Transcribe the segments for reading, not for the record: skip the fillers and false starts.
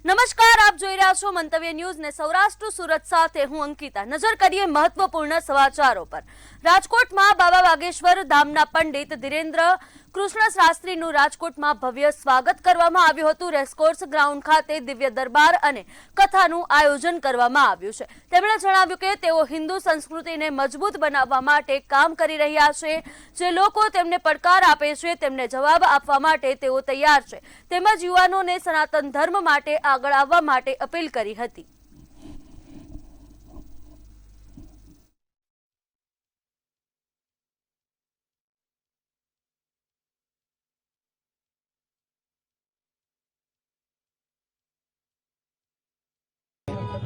નમસ્કાર, આપ જોઈ રહ્યા છો મંતવ્ય ન્યૂઝ ને સૌરાષ્ટ્ર સુરત સાથે હું અંકિતા। નજર કરીએ મહત્વપૂર્ણ સમાચારો પર। રાજકોટમાં બાબા વાગેશ્વર ધામના પંડિત ધીરેન્દ્ર કૃષ્ણ શાસ્ત્રીનું રાજકોટમાં ભવ્ય સ્વાગત કરવામાં આવ્યું હતું। રેસકોર્સ ગ્રાઉન્ડ ખાતે દિવ્ય દરબાર અને કથાનું આયોજન કરવામાં આવ્યું છે। તેમણે જણાવ્યું કે તેઓ હિન્દુ સંસ્કૃતિને મજબૂત બનાવવા માટે કામ કરી રહ્યા છે। જે લોકો તેમને પડકાર આપે છે તેમને જવાબ આપવા માટે તેઓ તૈયાર છે। તેમજ યુવાનોને સનાતન ધર્મ માટે આગળ આવવા માટે અપીલ કરી હતી।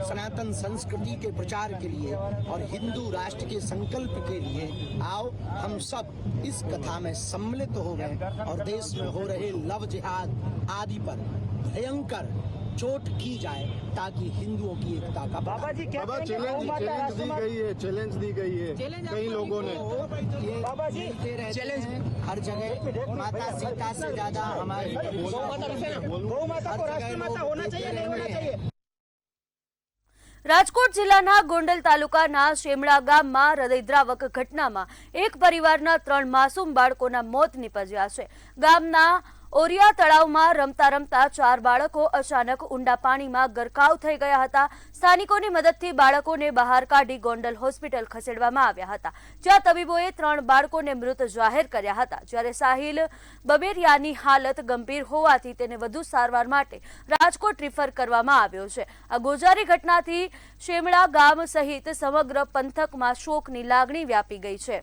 सनातन संस्कृति के प्रचार के लिए और हिंदू राष्ट्र के संकल्प के लिए आओ हम सब इस कथा में सम्मिलित हो गए और देश में हो रहे लव जिहाद आदि पर भयंकर चोट की जाए ताकि हिंदुओं की एकता का बाबा जी क्या चैलेंज दी गई है कई लोगों ने बाबा जी चैलेंज हर जगह माता सीता से ज्यादा हमारी गौ माता को राष्ट्रमाता होना चाहिए नहीं होना चाहिए। રાજકોટ જિલ્લાના ગોંડલ તાલુકાના શેમળા ગામમાં હૃદયદ્રાવક ઘટનામાં એક પરિવારના 3 માસૂમ બાળકોના મોત નીપજ્યા છે। ગામના ઓરિયા તળાવમાં રમતા રમતા 4 બાળકો અચાનક ઊંડા પાણીમાં ગરકાવ થઈ ગયા હતા। સ્થાનિકોની મદદથી બાળકોને બહાર કાઢી ગોંડલ હોસ્પિટલ ખસેડવામાં આવ્યા હતા, જ્યાં તબીબોએ 3 બાળકોને મૃત જાહેર કર્યા હતા। જ્યારે સાહિલ બબેરિયાની હાલત ગંભીર હોવાથી તેને વધુ સારવાર માટે રાજકોટ રિફર કરવામાં આવ્યો છે। આ ગોજારી ઘટનાથી શેમળા ગામ સહિત સમગ્ર પંથકમાં શોકની લાગણી વ્યાપી ગઈ છે।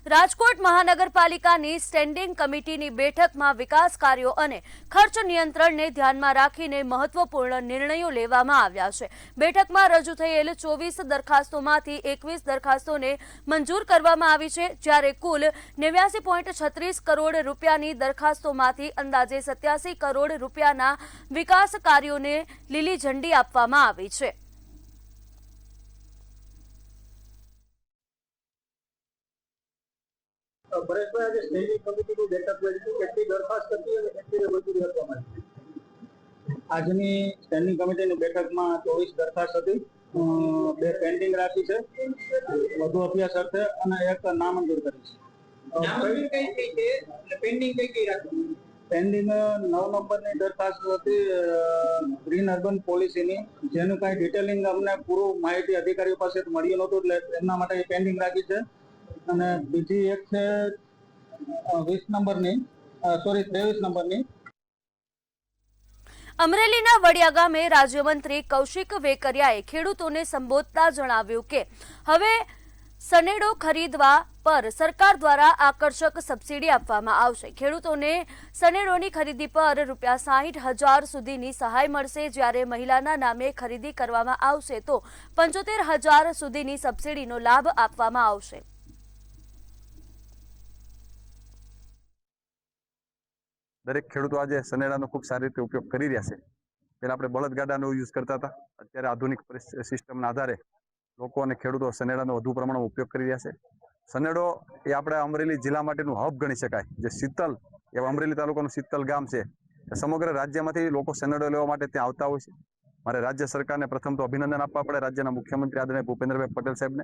રાજકોટ મહાનગરપાલિકાની સ્ટેન્ડિંગ કમિટીની બેઠકમાં વિકાસ કાર્યો અને ખર્ચ નિયંત્રણને ધ્યાનમાં રાખીને મહત્વપૂર્ણ નિર્ણયો લેવામાં આવ્યા છે। બેઠકમાં રજૂ થયેલ 24 દરખાસ્તોમાંથી 21 દરખાસ્તોને મંજૂર કરવામાં આવી છે, જ્યારે કુલ 89.36 કરોડ રૂપિયાની દરખાસ્તોમાંથી અંદાજે 87 કરોડ રૂપિયાના વિકાસ કાર્યોને લીલી ઝંડી આપવામાં આવી છે। પરેશભાઈ, આજે સ્ટેન્ડિંગ કમિટીની બેઠક મળી છે, કેટલી દરખાસ્ત હતી અને કેટલી મંજૂરી આપવામાં આવી? આજની સ્ટેન્ડિંગ કમિટીની બેઠકમાં 24 દરખાસ્ત હતી, 2 પેન્ડિંગ રાખી છે, વધુ અભ્યાસ અર્થે અને 1 નામંજૂર કરી છે। પેન્ડિંગ 9 નંબરની દરખાસ્ત હતી ગ્રીન અર્બન પોલિસીની, જેનું કાંઈ ડિટેલિંગ અમને પૂરું માહિતી અધિકારીઓ પાસે મળ્યું નહોતું, એટલે એમના માટે પેન્ડિંગ રાખી છે। અને બીજી એક છે 23 નંબરની। અમરેલીના વડિયા ગામે રાજ્યમંત્રી કૌશિક વેકરિયાએ ખેડૂતોને સંબોધતા જણાવ્યું કે હવે સનેડો ખરીદવા પર સરકાર દ્વારા આકર્ષક સબસિડી આપવામાં આવશે। ખેડૂતોને સનેડોની ખરીદી પર ₹60,000 સુધીની સહાય મળશે, જ્યારે મહિલાના નામે ખરીદી કરવામાં આવશે તો 75,000 સુધીની સબસિડીનો લાભ આપવામાં આવશે। દરેક ખેડૂતો આજે સનેડાનો ખૂબ સારી રીતે ઉપયોગ કરી રહ્યા છે। પહેલા આપણે બળદગાડાનો યુઝ કરતા હતા, અત્યારે આધુનિક સિસ્ટમના આધારે લોકો અને ખેડૂતો સનેડાનો વધુ પ્રમાણમાં ઉપયોગ કરી રહ્યા છે। સનેડો એ આપણા અમરેલી જિલ્લા માટેનું હબ ગણી શકાય। જે શીતલ એ અમરેલી તાલુકાનું શીતલ ગામ છે, સમગ્ર રાજ્યમાંથી લોકો સનેડો લેવા માટે ત્યાં આવતા હોય છે। મારે રાજ્ય સરકારને પ્રથમ તો અભિનંદન આપવા પડે, રાજ્યના મુખ્યમંત્રી આદરણીય ભૂપેન્દ્રભાઈ પટેલ સાહેબને,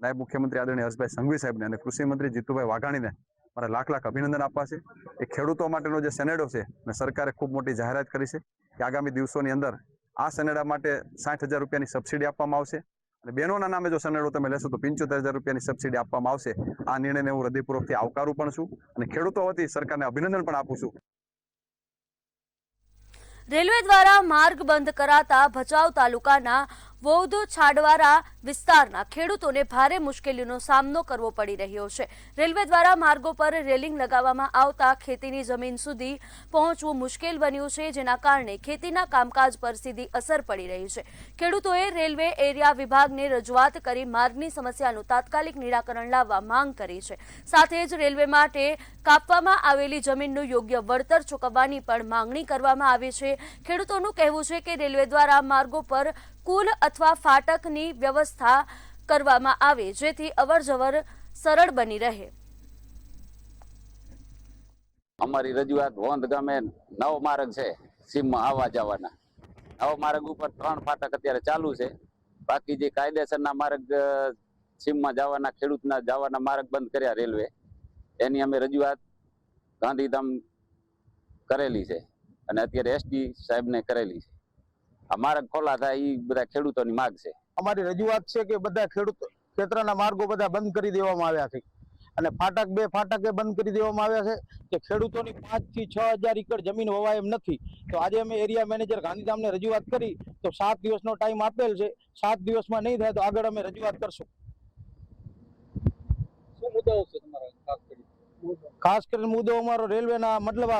નાયબ મુખ્યમંત્રી આદરણીય હર્ષભાઈ સંઘવી સાહેબને અને કૃષિ મંત્રી જીતુભાઈ વાઘાણીને મારે લાખ અભિનંદન આપવા છે। એ ખેડૂતો માટેનો જે સનેડો છે અને સરકારે ખૂબ મોટી જાહેરાત કરી છે કે આગામી દિવસોની અંદર આ સનેડા માટે 60,000 રૂપિયાની સબસિડી આપવામાં આવશે અને બહેનોના નામે જો સનેડો તમે લેશો તો 75,000 રૂપિયાની સબસિડી આપવામાં આવશે। આ નિર્ણયને હું હૃદયપૂર્વકથી આવકારું પણ છું અને ખેડૂતો વતી સરકારને અભિનંદન પણ આપું છું। રેલવે દ્વારા માર્ગ બંધ કરાતા ભચાઉ તાલુકાના વૌધ છાડવારા વિસ્તારના ખેડૂતોને ભારે મુશ્કેલીનો સામનો કરવો પડી રહ્યો છે। રેલવે દ્વારા માર્ગો પર રેલિંગ લગાવવામાં આવતા ખેતીની જમીન સુધી પહોંચવું મુશ્કેલ બન્યું છે, જેના કારણે ખેતીના કામકાજ પર સીધી અસર પડી રહી છે। ખેડૂતોએ રેલવે એરિયા વિભાગને રજૂઆત કરી માર્ગની સમસ્યાનું તાત્કાલિક નિરાકરણ લાવવા માંગ કરી છે। સાથે જ રેલવે માટે કાપવામાં આવેલી જમીનનું યોગ્ય વળતર ચૂકવવાની પણ માંગણી કરવામાં આવી છે। ખેડૂતોનું કહેવું છે કે રેલવે દ્વારા માર્ગો પર પુલ અથવા ફાટકની વ્યવસ્થા કરવામાં આવે જેથી અવરજવર સરળ બની રહે. અમારી રજૂઆત વોંધ ગામે નવ માર્ગ છે સીમમાં આવવા જવાના. નવ માર્ગ ઉપર 3 ફાટક અત્યારે ચાલુ છે. બાકી જે કાયદેસરના માર્ગ સીમમાં જવાના ખેડૂતના જવાના માર્ગ બંધ કર્યા રેલવે, એની અમે રજૂઆત ગાંધીધામ કરેલી છે અને અત્યારે એસડી સાહેબને કરેલી છે. આ માર્ગ ખોલા થાય એ બધા ખેડૂતોની માંગ છે. અમારી રજૂઆત છે કે બધા ખેડૂત ક્ષેત્રના માર્ગો બધા બંધ કરી દેવામાં આવ્યા છે અને ફાટક 2 ફાટકે બંધ કરી દેવામાં આવ્યા છે કે ખેડૂતોની 5 થી 6 હજાર એકર જમીન વવાય એમ નથી. તો આજે અમે એરિયા મેનેજર ગાંધીધામને રજૂઆત કરી તો 7 દિવસનો ટાઈમ આપેલ છે. 7 દિવસમાં નહીં થાય તો આગળ અમે રજૂઆત કરશું. શું મુદ્દાઓ છે તમારા ખાસ કરીને મુદ્દો અમારો રેલવેના મતલબ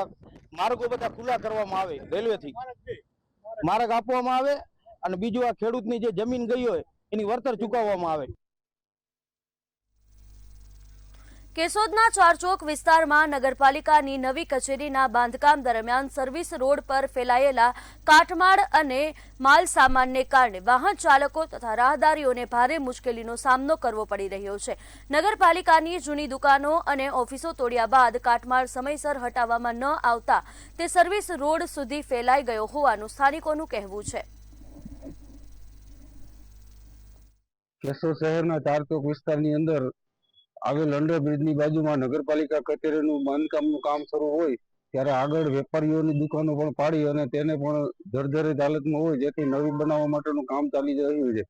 માર્ગો બધા ખુલ્લા કરવામાં આવે, રેલવેથી માર્ગ આપવામાં આવે અને બીજું આ ખેડૂતની જે જમીન ગઈ હોય એની વળતર ચૂકવવામાં આવે. કેશોદના ચારચોક વિસ્તારમાં નગરપાલિકાની નવી કચેરીના બાંધકામ દરમિયાન સર્વિસ રોડ પર ફેલાયેલા કાટમાળ અને માલ સામાનને કારણે વાહન ચાલકો તથા રાહદારીઓને ભારે મુશ્કેલીનો સામનો કરવો પડી રહ્યો છે. નગરપાલિકાની જૂની દુકાનો અને ઓફિસો તોડ્યા બાદ કાટમાળ સમયસર હટાવવામાં ન આવતા તે સર્વિસ રોડ સુધી ફેલાઈ ગયો હોવાનું સ્થાનિકોનું કહેવું છે. કેશોદ શહેરના ચારચોક વિસ્તારની અંદર આવેલ અંડરબ્રિજની બાજુમાં નગરપાલિકા કચેરીનું બાંધકામનું કામ શરૂ હોય ત્યારે આગળ વેપારીઓની દુકાનો પણ પાડી અને તેને પણ જર્જરિત હાલતમાં હોય, જેથી નવી બનાવવા માટેનું કામ ચાલી રહ્યું છે.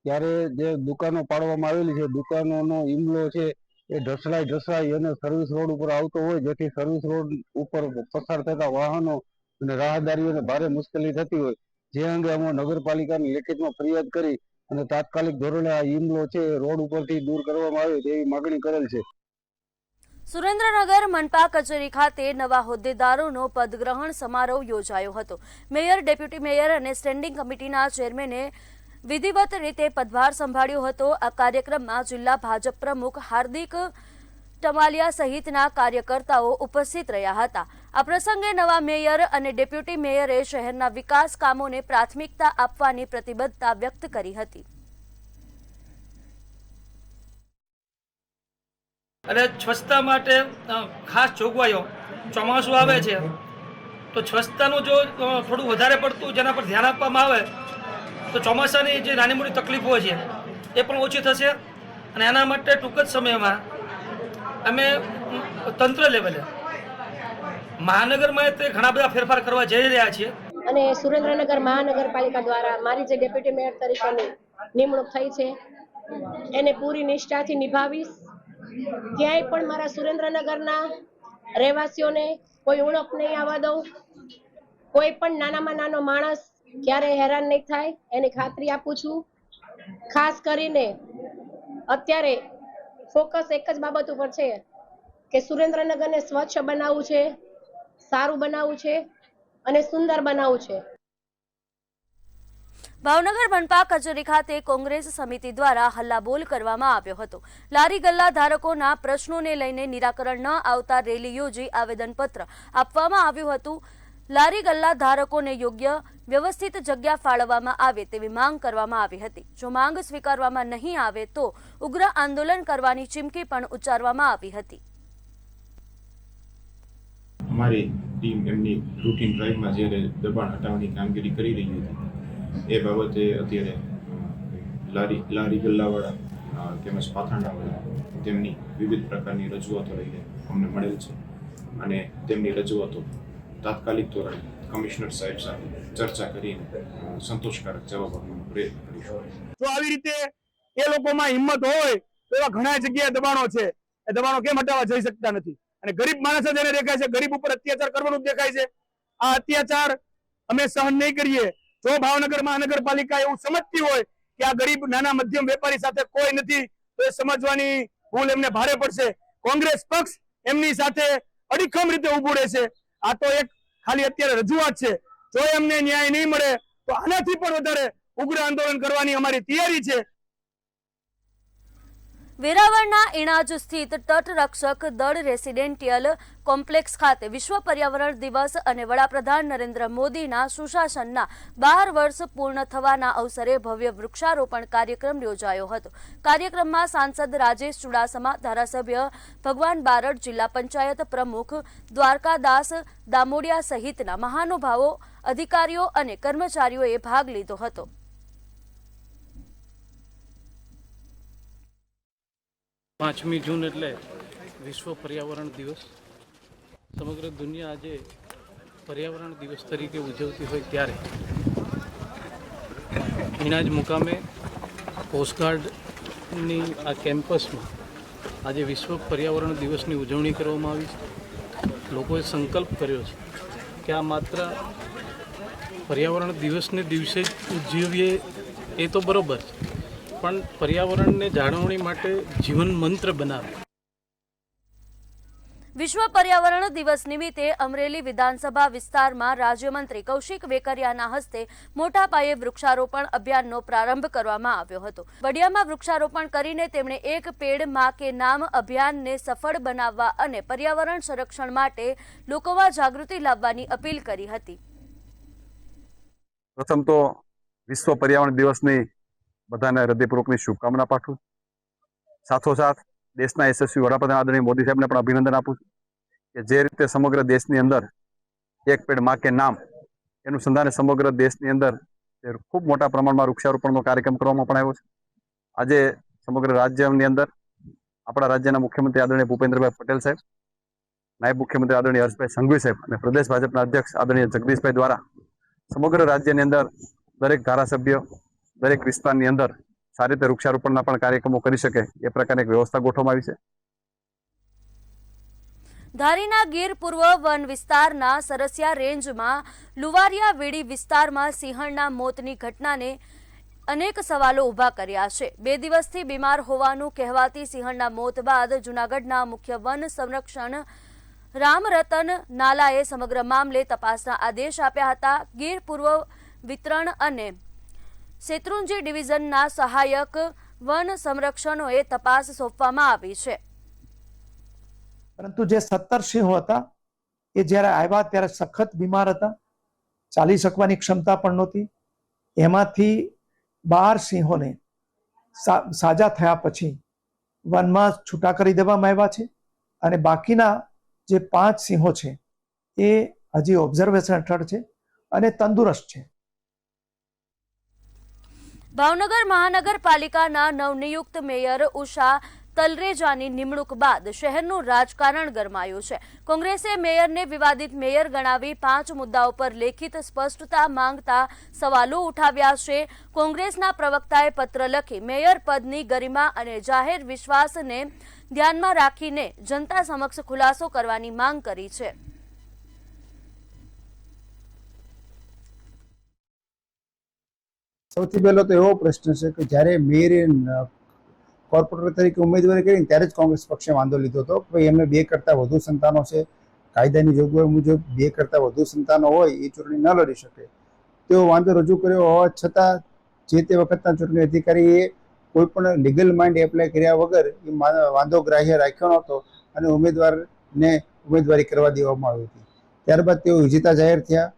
ત્યારે જે દુકાનો પાડવામાં આવેલી છે, દુકાનોનો ઈમલો છે એ ઢસડાઈ અને સર્વિસ રોડ ઉપર આવતો હોય, જેથી સર્વિસ રોડ ઉપર પસાર થતા વાહનો અને રાહદારીઓને ભારે મુશ્કેલી થતી હોય. જે અંગે અમે નગરપાલિકાની લેખિતમાં ફરિયાદ કરી અને તાત્કાલિક ધોરણે આ ઈમલો છે રોડ ઉપરથી દૂર કરવામાં આવે તેવી માગણી કરેલ છે. સુરેન્દ્રનગર મનપા કચેરી ખાતે નવા હોદ્દેદારોનો પદગ્રહણ સમારોહ યોજાયો હતો. મેયર, ડેપ્યુટી મેયર અને સ્ટેન્ડિંગ કમિટીના ચેરમેને વિધિવત રીતે પદભાર સંભાળ્યો હતો. આ કાર્યક્રમમાં જિલ્લા ભાજપ પ્રમુખ હાર્દિક ટમાલિયા સહિતના કાર્યકર્તાઓ ઉપસ્થિત રહ્યા હતા. આ પ્રસંગે નવા મેયર અને ડેપ્યુટી મેયરે શહેરના વિકાસ કામોને પ્રાથમિકતા આપવાની પ્રતિબદ્ધતા વ્યક્ત કરી હતી. અને સ્વચ્છતા માટે ખાસ જોગવાઈઓ, ચોમાસું આવે છે તો સ્વચ્છતાનું જો થોડું વધારે પડતું જેના પર ધ્યાન આપવામાં આવે તો ચોમાસાની જે નાની મોટી તકલીફો છે એ પણ ઓછી થશે. અને એના માટે ટૂંક જ સમયમાં અમે તંત્ર લેવલે મહાનગરમાં તે ઘણા બધા ફેરફાર કરવા જઈ રહ્યા છીએ. અને સુરેન્દ્રનગર મહાનગરપાલિકા દ્વારા મારી જે ડેપ્યુટી મેયર તરીકેની નિમણૂક થઈ છે એને પૂરી નિષ્ઠાથી નિભાવીશ. ક્યાંય પણ મારા સુરેન્દ્રનગરના રહેવાસીઓને કોઈ ઉણપ નહીં આવવા દઉં. કોઈ પણ નાનામાં નાનો માણસ ક્યારેય હેરાન નહીં થાય એની ખાતરી આપું છું. ખાસ કરીને અત્યારે ફોકસ એક જ બાબત ઉપર છે કે સુરેન્દ્રનગરને સ્વચ્છ બનાવવું છે, સારું બનાવવું છે અને સુંદર બનાવવું છે. ભાવનગર મનપા કચેરી ખાતે કોંગ્રેસ સમિતિ દ્વારા હલ્લાબોલ કરવામાં આવ્યો હતો. લારી ગલ્લા ધારકોના પ્રશ્નોને લઈને નિરાકરણ ન આવતા રેલી યોજી આવેદનપત્ર આપવામાં આવ્યું હતું. લારી ગલ્લા ધારકોને યોગ્ય વ્યવસ્થિત જગ્યા ફાળવવામાં આવે તેવી માંગ કરવામાં આવી હતી. જો માંગ સ્વીકારવામાં નહીં આવે તો ઉગ્ર આંદોલન કરવાની ચીમકી પણ ઉચ્ચારવામાં આવી હતી. અમારી ટીમ એમની રૂટીન ડ્રાઈવમાં જ્યારે દબાણ હટાવવાની કામગીરી કરી રહી હતી એ બાબતે અત્યારે લારી ગલ્લાવાળા તેમજ પાથરણાવાળા તેમની વિવિધ પ્રકારની રજૂઆતો લઈને અમને મળેલ છે અને તેમની રજૂઆતો તાત્કાલિક ધોરણે કમિશનર સાહેબ સાથે ચર્ચા કરીને સંતોષકારક જવાબ આપવાનો પ્રયત્ન કરીશું. જો આવી રીતે એ લોકોમાં હિંમત હોય તો એવા ઘણા જગ્યાએ દબાણો છે, એ દબાણો કેમ હટાવવા જઈ શકતા નથી? અને ગરીબ માણસ જ એને દેખાય છે, ગરીબ ઉપર અત્યાચાર કરવાનું દેખાય છે. આ અત્યાચાર અમે સહન નહીં કરીએ. જો ભાવનગર મહાનગરપાલિકા એવું સમજતી હોય કે આ ગરીબ નાના મધ્યમ વેપારી સાથે કોઈ નથી તો એ સમજવાની ભૂલ એમને ભારે પડશે. કોંગ્રેસ પક્ષ એમની સાથે અડીખમ રીતે ઉભું રહેશે. આ તો એક ખાલી અત્યારે રજૂઆત છે. જો એમને ન્યાય નહીં મળે તો આનાથી પણ વધારે ઉગ્ર આંદોલન કરવાની અમારી તૈયારી છે. વેરાવળના ઇણાજ સ્થિત તટરક્ષક દળ રેસિડેન્ટિયલ કોમ્પ્લેક્સ ખાતે વિશ્વ પર્યાવરણ દિવસ અને વડાપ્રધાન નરેન્દ્ર મોદીના સુશાસનના 12 વર્ષ પૂર્ણ થવાના અવસરે ભવ્ય વૃક્ષારોપણ કાર્યક્રમ યોજાયો હતો. કાર્યક્રમમાં સાંસદ રાજેશ ચુડાસમા, ધારાસભ્ય ભગવાન બારડ, જિલ્લા પંચાયત પ્રમુખ દ્વારકાદાસ દામોડિયા સહિતના મહાનુભાવો, અધિકારીઓ અને કર્મચારીઓએ ભાગ લીધો હતો. પાંચમી જૂન એટલે વિશ્વ પર્યાવરણ દિવસ. સમગ્ર દુનિયા આજે પર્યાવરણ દિવસ તરીકે ઉજવતી હોય ત્યારે ઇણાજ મુકામે કોસ્ટગાર્ડની આ કેમ્પસમાં આજે વિશ્વ પર્યાવરણ દિવસની ઉજવણી કરવામાં આવી છે. લોકોએ સંકલ્પ કર્યો છે કે આ માત્ર પર્યાવરણ દિવસને દિવસે જ ઉજવીએ એ તો બરોબર છે, પણ પર્યાવરણને જાળવણી માટે જીવન મંત્ર બનાવે. વિશ્વ પર્યાવરણ દિવસ નિમિત્તે અમરેલી વિધાનસભા વિસ્તારમાં રાજ્યમંત્રી કૌશિક વેકરિયાના હસ્તે મોટા પાયે વૃક્ષારોપણ અભિયાનનો પ્રારંભ કરવામાં આવ્યો હતો. વડિયામાં વૃક્ષારોપણ કરીને તેમણે એક પેડ માં કે નામ અભિયાનને સફળ બનાવવા અને પર્યાવરણ સંરક્ષણ માટે લોકોમાં જાગૃતિ લાવવાની અપીલ કરી હતી. પ્રથમ તો વિશ્વ પર્યાવરણ દિવસની બધાને હૃદયપૂર્વકની શુભકામના પાઠવું. સાથોસાથ દેશના યશસ્વી વડાપ્રધાન આદરણીય મોદી સાહેબને પણ અભિનંદન આપું છું કે જે રીતે સમગ્ર દેશની અંદર એક પેડ માં કે નામ એનું સંધાને સમગ્ર દેશની અંદર ખૂબ મોટા પ્રમાણમાં વૃક્ષારોપણનો કાર્યક્રમ કરવામાં પણ આવ્યો છે. આજે સમગ્ર રાજ્યની અંદર આપણા રાજ્યના મુખ્યમંત્રી આદરણીય ભૂપેન્દ્રભાઈ પટેલ સાહેબ, નાયબ મુખ્યમંત્રી આદરણીય હર્ષભાઈ સંઘવી સાહેબ અને પ્રદેશ ભાજપના અધ્યક્ષ આદરણીય જગદીશભાઈ દ્વારા સમગ્ર રાજ્યની અંદર દરેક ધારાસભ્ય દરેક વિસ્તારની અંદર સારી રીતે વૃક્ષારોપણના પણ કાર્યક્રમો કરી શકે એ પ્રકારની એક વ્યવસ્થા ગોઠવવામાં આવી છે. ધારીના ગીર પૂર્વ વન વિસ્તારના સરસિયા રેન્જમાં લુવારિયા વેડી વિસ્તારમાં સિંહણના મોતની ઘટનાને અનેક સવાલો ઊભા કર્યા છે. 2 દિવસથી બીમાર હોવાનું કહેવાતી સિંહણના મોત બાદ જૂનાગઢના મુખ્ય વન સંરક્ષણ રામરતન નાલાએ સમગ્ર મામલે તપાસના આદેશ આપ્યા હતા. ગીર પૂર્વ વિતરણ અને શેત્રુંજી ડિવિઝનના સહાયક વન સંરક્ષણોએ તપાસ સોંપવામાં આવી છે. પરંતુ જે 17 સિંહો હતા એ જ્યારે આવ્યા ત્યારે સખત બીમાર હતા, ચાલી શકવાની ક્ષમતા પણ નહોતી. એમાંથી 12 સિંહોને સાજા થયા પછી વનમાં છૂટા કરી દેવામાં આવ્યા છે અને બાકીના જે 5 સિંહો છે એ હજી ઓબ્ઝર્વેશન હેઠળ છે અને તંદુરસ્ત છે. ભાવનગર મહાનગરપાલિકાના નવનિયુક્ત મેયર ઉષા તલરેજાની નિમણૂક બાદ શહેરનું રાજકારણ ગરમાયું છે. કોંગ્રેસે મેયરને વિવાદિત મેયર ગણાવી 5 મુદ્દાઓ પર લેખિત સ્પષ્ટતા માંગતા સવાલો ઉઠાવ્યા છે. કોંગ્રેસના પ્રવક્તાએ પત્ર લખી મેયર પદની ગરિમા અને જાહેર વિશ્વાસને ધ્યાનમાં રાખીને જનતા સમક્ષ ખુલાસો કરવાની માંગ કરી છે. સૌથી પહેલો તો એવો પ્રશ્ન છે કે જ્યારે મેયરે કોર્પોરેટર તરીકે ઉમેદવારી કરી ત્યારે જ કોંગ્રેસ પક્ષે વાંધો લીધો હતો કે ભાઈ એમને 2 કરતાં વધુ સંતાનો છે, કાયદાની જોગવાઈ મુજબ 2 કરતાં વધુ સંતાનો હોય એ ચૂંટણી ન લડી શકે. તેઓ વાંધો રજૂ કર્યો હોવા છતાં જે તે વખતના ચૂંટણી અધિકારીએ કોઈ પણ લીગલ માઇન્ડ એપ્લાય કર્યા વગર એ વાંધો ગ્રાહ્ય રાખ્યો નહોતો અને ઉમેદવારને ઉમેદવારી કરવા દેવામાં આવી હતી. ત્યારબાદ તેઓ વિજેતા જાહેર થયા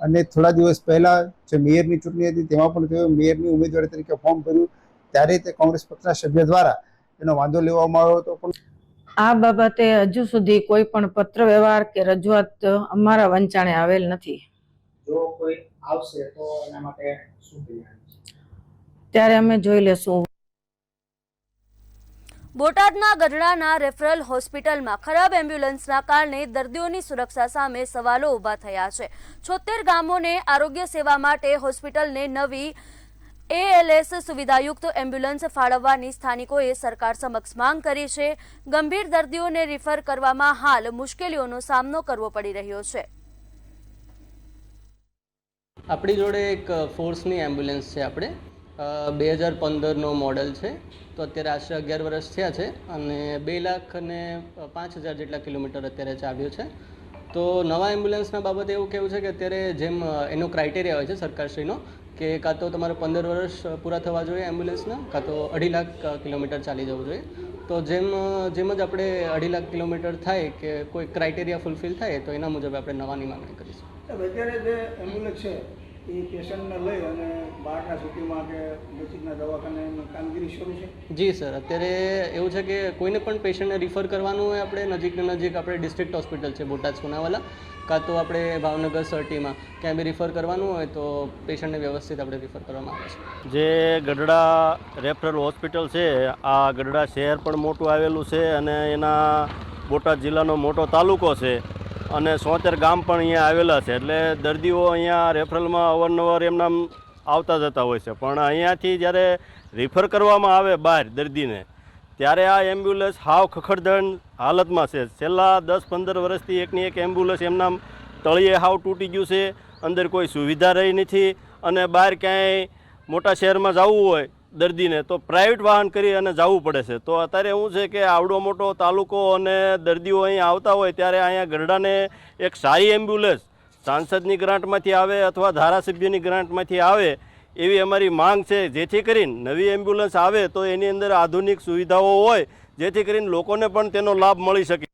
અને થોડા દિવસ પહેલા જે મેયરની ચૂંટણી હતી તેમાં પણ તેઓ મેયરની ઉમેદવારી તરીકે ફોર્મ ભર્યું ત્યારે તે કોંગ્રેસ પક્ષના સભ્ય દ્વારા એનો વાંધો લેવામાં આવ્યો હતો. પણ આ બાબતે હજુ સુધી કોઈ પણ પત્ર વ્યવહાર કે રજૂઆત અમારા વંચાણે આવેલ નથી. જો કોઈ આવશે તો એના માટે શું તૈયારી છે ત્યારે અમે જોઈ લેશું. બોટાદના ગઢડાના રેફરલ હોસ્પિટલમાં ખરાબ એમ્બ્યુલન્સના કારણે દર્દીઓની સુરક્ષા સામે સવાલો ઊભા થયા છે. 76 ગામોને આરોગ્ય સેવા માટે હોસ્પિટલને નવી ALS સુવિધાયુક્ત એમ્બ્યુલન્સ ફાળવવાની સ્થાનિકોએ સરકાર સમક્ષ માંગ કરી છે. ગંભીર દર્દીઓને રિફર કરવામાં હાલ મુશ્કેલીઓનો સામનો કરવો પડી રહ્યો છે. આપણી જોડે એક ફોર્સની એમ્બ્યુલન્સ છે. આપણે 2015નો મોડલ છે. તો અત્યારે આશરે 11 વર્ષ થયા છે અને 2,05,000 જેટલા કિલોમીટર અત્યારે ચાલ્યો છે. તો નવા એમ્બ્યુલન્સના બાબતે એવું કહેવું છે કે અત્યારે જેમ એનો ક્રાઇટેરિયા હોય છે સરકારશ્રીનો કે કાં તો તમારે 15 વર્ષ પૂરા થવા જોઈએ એમ્બ્યુલન્સના, કાં તો 2.5 લાખ કિલોમીટર ચાલી જવું જોઈએ. તો જેમ જ આપણે 2.5 લાખ કિલોમીટર થાય કે કોઈ ક્રાઇટેરિયા ફૂલફિલ થાય તો એના મુજબ આપણે નવાની માંગણી કરીશું. અત્યારે જે એમ્બ્યુલન્સ છે એ પેશન્ટને લઈ અને બહારના સિટીમાં કે નજીકના દવાખાનાની કામગીરી શરૂ છે? જી સર, અત્યારે એવું છે કે કોઈને પણ પેશન્ટને રિફર કરવાનું હોય આપણે નજીક આપણે ડિસ્ટ્રિક્ટ હોસ્પિટલ છે બોટાદ સોનાવાલા, કાં તો આપણે ભાવનગર સર્ટીમાં ક્યાંય બી રિફર કરવાનું હોય તો પેશન્ટને વ્યવસ્થિત આપણે રિફર કરવામાં આવે છે. જે ગઢડા રેફરલ હોસ્પિટલ છે, આ ગઢડા શહેર પણ મોટું આવેલું છે અને એના બોટાદ જિલ્લાનો મોટો તાલુકો છે અને 73 ગામ પણ અહીંયા આવેલા છે. એટલે દર્દીઓ અહીંયા રેફરલમાં અવારનવાર એમના આવતા જતા હોય છે, પણ અહીંયાથી જ્યારે રિફર કરવામાં આવે બહાર દર્દીને ત્યારે આ એમ્બ્યુલન્સ હાવ ખખડધડ હાલતમાં છે. છેલ્લા 10-15 વર્ષથી એકની એક એમ્બ્યુલન્સ એમના તળિયે હાવ તૂટી ગયું છે, અંદર કોઈ સુવિધા રહી નથી અને બહાર ક્યાંય મોટા શહેરમાં જવું હોય દર્દીને તો પ્રાઇવેટ વાહન કરી અને જવું પડે છે. તો અત્યારે શું છે કે આવડો મોટો તાલુકો અને દર્દીઓ અહીં આવતા હોય ત્યારે અહીંયા ગઢડાને એક સારી એમ્બ્યુલન્સ સાંસદની ગ્રાન્ટમાંથી આવે અથવા ધારાસભ્યની ગ્રાન્ટમાંથી આવે એવી અમારી માંગ છે, જેથી કરીને નવી એમ્બ્યુલન્સ આવે તો એની અંદર આધુનિક સુવિધાઓ હોય જેથી કરીને લોકોને પણ તેનો લાભ મળી શકે.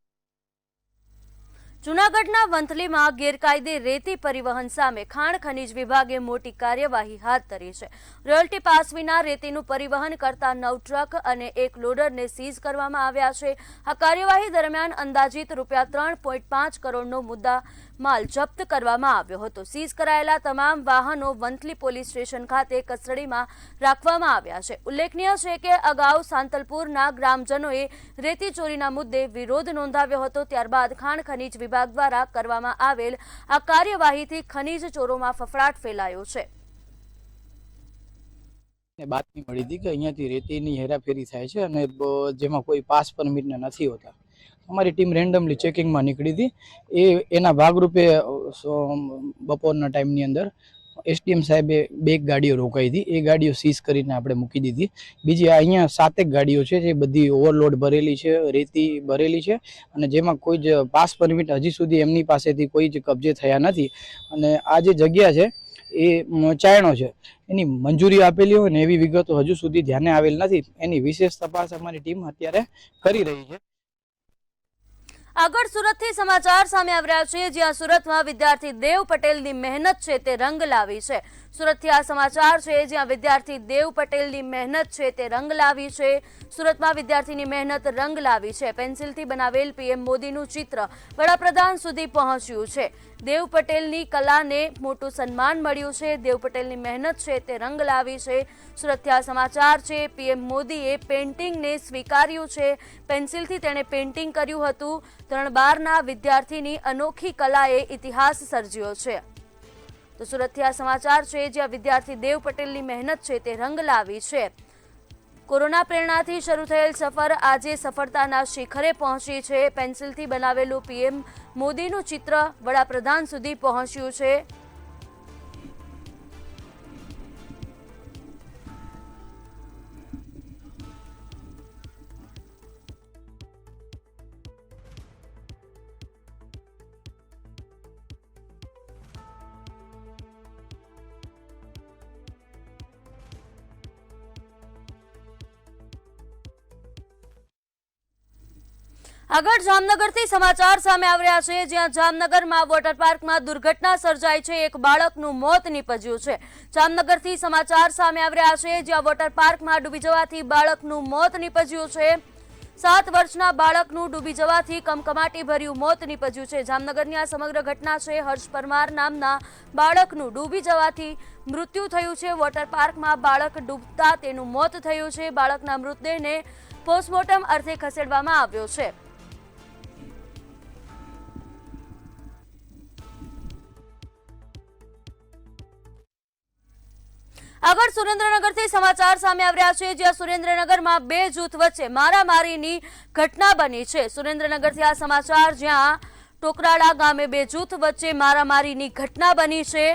જૂનાગઢના વંથલીમાં ગેરકાયદે રેતી પરિવહન સામે ખાણ ખનીજ વિભાગે મોટી કાર્યવાહી હાથ ધરી છે. રોયલ્ટી પાસ વિના રેતીનું પરિવહન કરતા 9 ટ્રક અને 1 લોડરને સીઝ કરવામાં આવ્યા છે. આ કાર્યવાહી દરમિયાન અંદાજિત ₹3.5 કરોડનો મુદ્દા માલ જપ્ત કરવામાં આવ્યો હતો. સીઝ કરાયેલા તમામ વાહનો વંથલી પોલીસ સ્ટેશન ખાતે કસ્ટડીમાં રાખવામાં આવ્યા છે. ઉલ્લેખનીય છે કે અગાઉ સાંતલપુરના ગ્રામજનોએ રેતી ચોરીના મુદ્દે વિરોધ નોંધાવ્યો હતો. ત્યારબાદ ખાણ ખનીજ વિભાગ દ્વારા કરવામાં આવેલ આ કાર્યવાહીથી ખનીજ ચોરોમાં ફફડાટ ફેલાયો છે. બાતમી મળી હતી કે અહીંયાથી રેતીની હેરાફેરી થાય છે અને જેમાં કોઈ પાસ પરમિટના નથી હોતા. અમારી ટીમ રેન્ડમલી ચેકિંગમાં નીકળી હતી. એના ભાગરૂપે બપોરના ટાઈમની અંદર એસડીએમ સાહેબે 2 ગાડીઓ રોકાઈ હતી. એ ગાડીઓ સીઝ કરીને આપણે મૂકી દીધી. બીજી અહીંયા 7 ગાડીઓ છે જે બધી ઓવરલોડ ભરેલી છે, રેતી ભરેલી છે અને જેમાં કોઈ જ પાસ પરમિટ હજી સુધી એમની પાસેથી કોઈ જ કબજે થયા નથી. અને આ જે જગ્યા છે એ ચાયણો છે, એની મંજૂરી આપેલી હોય ને એવી વિગતો હજુ સુધી ધ્યાને આવેલ નથી. એની વિશેષ તપાસ અમારી ટીમ અત્યારે કરી રહી છે. આગળ સુરતથી સમાચાર સામે આવી રહ્યા છે, જ્યાં સુરતમાં વિદ્યાર્થી દેવ પટેલની મહેનત છે તે રંગ લાવી છે. સુરતથી આ સમાચાર છે, જ્યાં વિદ્યાર્થી દેવ પટેલની મહેનત છે તે રંગ લાવી છે. સુરતમાં વિદ્યાર્થીની મહેનત રંગ લાવી છે. પેન્સિલથી બનાવેલ પીએમ મોદીનું ચિત્ર વડાપ્રધાન સુધી પહોંચ્યું છે. દેવ પટેલની કલાને મોટું સન્માન મળ્યું છે. દેવ પટેલની મહેનત છે તે રંગ લાવી છે. સુરતથી આ સમાચાર છે. પીએમ મોદીએ પેઇન્ટિંગને સ્વીકાર્યું છે. પેન્સિલથી તેણે પેઇન્ટિંગ કર્યું હતું. ધોરણ 12ના વિદ્યાર્થીની અનોખી કલાએ ઇતિહાસ સર્જ્યો છે. તો સુરતથી આ સમાચાર છે, જ્યાં વિદ્યાર્થી દેવ પટેલની મહેનત છે તે રંગ લાવી છે. કોરોના પ્રેરણાથી શરૂ થયેલ સફર આજે સફળતાના શિખરે પહોંચી છે. પેન્સિલથી બનાવેલું પીએમ મોદીનું ચિત્ર વડાપ્રધાન સુધી પહોંચ્યું છે. આગળ જામનગરથી સમાચાર સામે આવી રહ્યા છે, જ્યાં જામનગરમાં વોટર પાર્કમાં દુર્ઘટના સર્જાઈ છે. એક બાળકનું મોત નીપજ્યું છે. જામનગરથી સમાચાર સામે આવી રહ્યા છે, જ્યાં વોટર પાર્કમાં ડૂબી જવાથી બાળકનું મોત નીપજ્યું છે. 7 વર્ષના બાળકનું ડૂબી જવાથી કમકમાટી ભર્યું મોત નીપજ્યું છે. જામનગરની આ સમગ્ર ઘટના છે. હર્ષ પરમાર નામના બાળકનું ડૂબી જવાથી મૃત્યુ થયું છે. વોટર પાર્કમાં બાળક ડૂબતા તેનું મોત થયું છે. બાળકના મૃતદેહને પોસ્ટમોર્ટમ અર્થે ખસેડવામાં આવ્યો છે. આગળ સુરેન્દ્રનગરથી સમાચાર સામે આવી રહ્યા છે, જ્યાં સુરેન્દ્રનગરમાં 2 જૂથ વચ્ચે મારામારીની ઘટના બની છે. સુરેન્દ્રનગરથી આ સમાચાર, જ્યાં ટોકરાળા ગામે 2 જૂથ વચ્ચે મારામારીની ઘટના બની છે.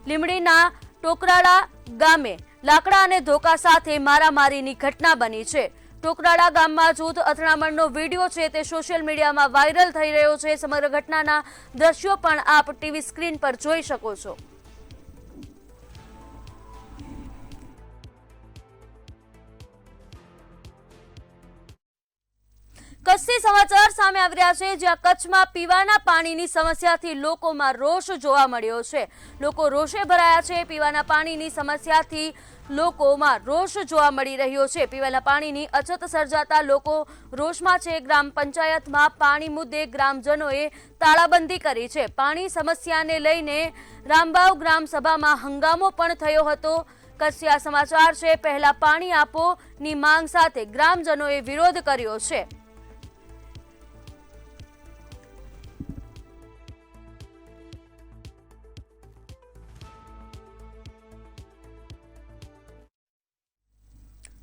લીમડીના ટોકરાળા ગામે લાકડા અને ધોકા સાથે મારામારીની ઘટના બની છે. ટોકરાળા ગામમાં જૂથ અથડામણનો વિડીયો છે તે સોશિયલ મીડિયામાં વાયરલ થઈ રહ્યો છે. સમગ્ર ઘટનાના દ્રશ્યો પણ આપ ટીવી સ્ક્રીન પર જોઈ શકો છો. કચ્છથી સમાચાર સામે આવી રહ્યા છે, જ્યાં કચ્છમાં પીવાના પાણીની સમસ્યાથી લોકોમાં રોષ જોવા મળ્યો છે. લોકો રોષે ભરાયા છે. પીવાના પાણીની સમસ્યાથી લોકોમાં રોષ જોવા મળી રહ્યો છે. પીવાના પાણીની અછત સર્જાતા લોકો રોષમાં છે. ગ્રામ પંચાયતમાં પાણી મુદ્દે ગ્રામજનોએ તાળાબંધી કરી છે. પાણી સમસ્યાને લઈને રામબાવ ગ્રામ સભામાં હંગામો પણ થયો હતો. કચ્છથી આ સમાચાર છે. પહેલા પાણી આપો ની માંગ સાથે ગ્રામજનોએ વિરોધ કર્યો છે.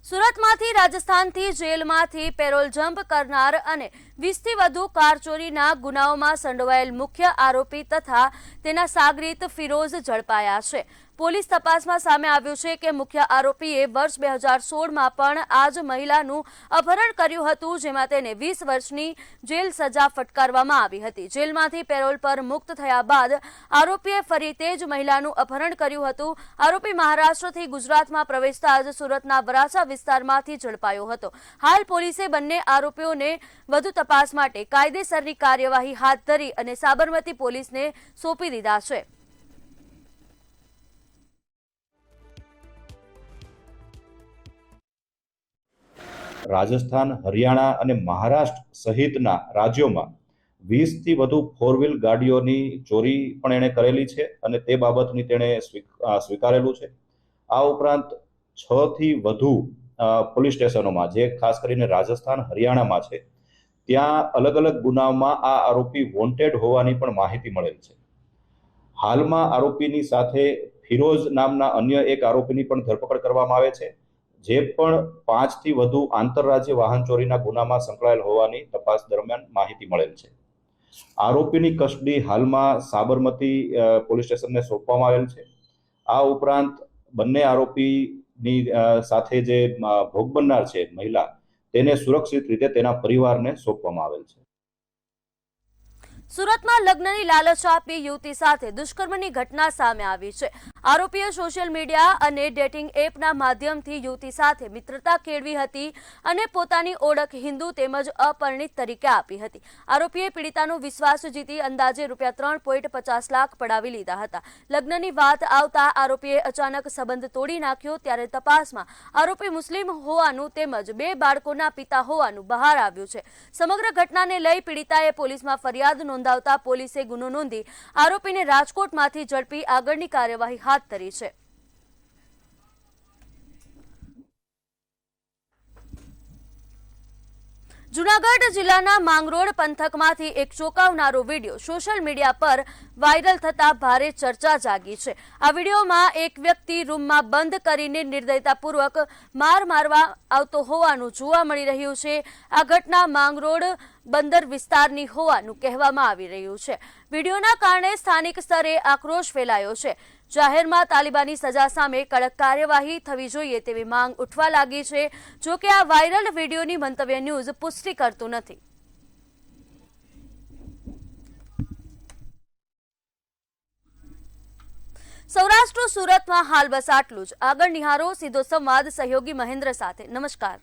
સુરતમાંથી રાજસ્થાનથી જેલમાંથી પેરોલ જમ્પ કરનાર અને 20થી વધુ કાર ચોરીના ગુનાઓમાં સંડોવાયેલ મુખ્ય આરોપી તથા તેના સાગરીત ફિરોઝ ઝડપાયા છે. પોલીસ તપાસમાં સામે આવ્યું છે કે મુખ્ય આરોપીએ વર્ષ 2016માં પણ આ જ મહિલાનું અપહરણ કર્યું હતું, જેમાં તેને 20 વર્ષની જેલ સજા ફટકારવામાં આવી હતી. જેલમાંથી પેરોલ પર મુક્ત થયા બાદ આરોપીએ ફરી તે જ મહિલાનું અપહરણ કર્યું હતું. આરોપી મહારાષ્ટ્રથી ગુજરાતમાં પ્રવેશતા જ સુરતના વરાછા વિસ્તારમાંથી ઝડપાયો હતો. હાલ પોલીસે બંને આરોપીઓને વધુ તપાસ માટે કાયદેસરની કાર્યવાહી હાથ ધરી અને સાબરમતી પોલીસને સોંપી દીધા છે. રાજસ્થાન, હરિયાણા અને મહારાષ્ટ્ર સહિતના રાજ્યોમાં 20થી વધુ 4 વ્હીલ ગાડીઓની ચોરી પણ એણે કરેલી છે અને તે બાબતની તેણે સ્વીકારેલું છે. આ ઉપરાંત 6 થી વધુ પોલીસ સ્ટેશનોમાં, જે ખાસ કરીને રાજસ્થાન, હરિયાણામાં છે, ત્યાં અલગ અલગ ગુનાઓમાં આ આરોપી વોન્ટેડ હોવાની પણ માહિતી મળેલ છે. હાલમાં આરોપીની સાથે ફિરોઝ નામના અન્ય એક આરોપીની પણ ધરપકડ કરવામાં આવે છે, જે પણ 5 થી વધુ આંતરરાજ્ય વાહન ચોરીના ગુનામાં સંકળાયેલ હોવાની તપાસ દરમિયાન માહિતી મળેલ છે. આરોપીની કસ્ટડી હાલમાં સાબરમતી પોલીસ સ્ટેશનને સોંપવામાં આવેલ છે. આ ઉપરાંત બંને આરોપીની સાથે જે ભોગ બનનાર છે મહિલા, તેને સુરક્ષિત રીતે તેના પરિવારને સોંપવામાં આવેલ છે. સુરતમાં લગ્નની લાલચ આપી યુવતી સાથે દુષ્કર્મની ઘટના સામે આવી છે. આરોપીએ સોશિયલ મીડિયા અને ડેટિંગ એપના માધ્યમથી યુવતી સાથે મિત્રતા કેળવી હતી અને પોતાની ઓળખ હિન્દુ તેમજ અપરિણિત તરીકે આપી હતી. આરોપીએ પીડિતાનો વિશ્વાસ જીતી અંદાજે ₹3.50 લાખ પડાવી લીધા હતા. લગ્નની વાત આવતા આરોપીએ અચાનક સંબંધ તોડી નાખ્યો. ત્યારે તપાસમાં આરોપી મુસ્લિમ હોવાનું તેમજ 2 બાળકોના પિતા હોવાનું બહાર આવ્યું છે. સમગ્ર ઘટનાને લઈ પીડિતાએ પોલીસમાં ફરિયાદ નોંધાવતા પોલીસે ગુનો નોંધી આરોપીને રાજકોટમાંથી ઝડપી આગળની કાર્યવાહી હાથ ધરી છે. જૂનાગઢ જિલ્લાના માંગરોળ પંથકમાંથી એક ચોંકાવનારો વિડીયો સોશિયલ મીડિયા પર વાયરલ થતા ભારે ચર્ચા જાગી છે. આ વિડીયોમાં એક વ્યક્તિ રૂમમાં બંધ કરીને નિર્દયતાપૂર્વક મારવા આવતો હોવાનું જોવા મળી રહ્યું છે. આ ઘટના માંગરોળ બંદર વિસ્તારની હોવાનું કહેવામાં આવી રહ્યું છે. વિડીયોના કારણે સ્થાનિક સ્તરે આક્રોશ ફેલાયો છે. જાહેરમાં તાલિબાની સજા સામે કડક કાર્યવાહી થવી જોઈએ તેવી માંગ ઉઠવા લાગી છે. જો કે આ વાયરલ વિડીયોની મંતવ્ય ન્યૂઝ પુષ્ટિ કરતું નથી. સૌરાષ્ટ્ર સુરતમાં હાલ બસ આટલું જ. આગળ નિહારો સીધો સંવાદ સહયોગી મહેન્દ્ર સાથે. નમસ્કાર.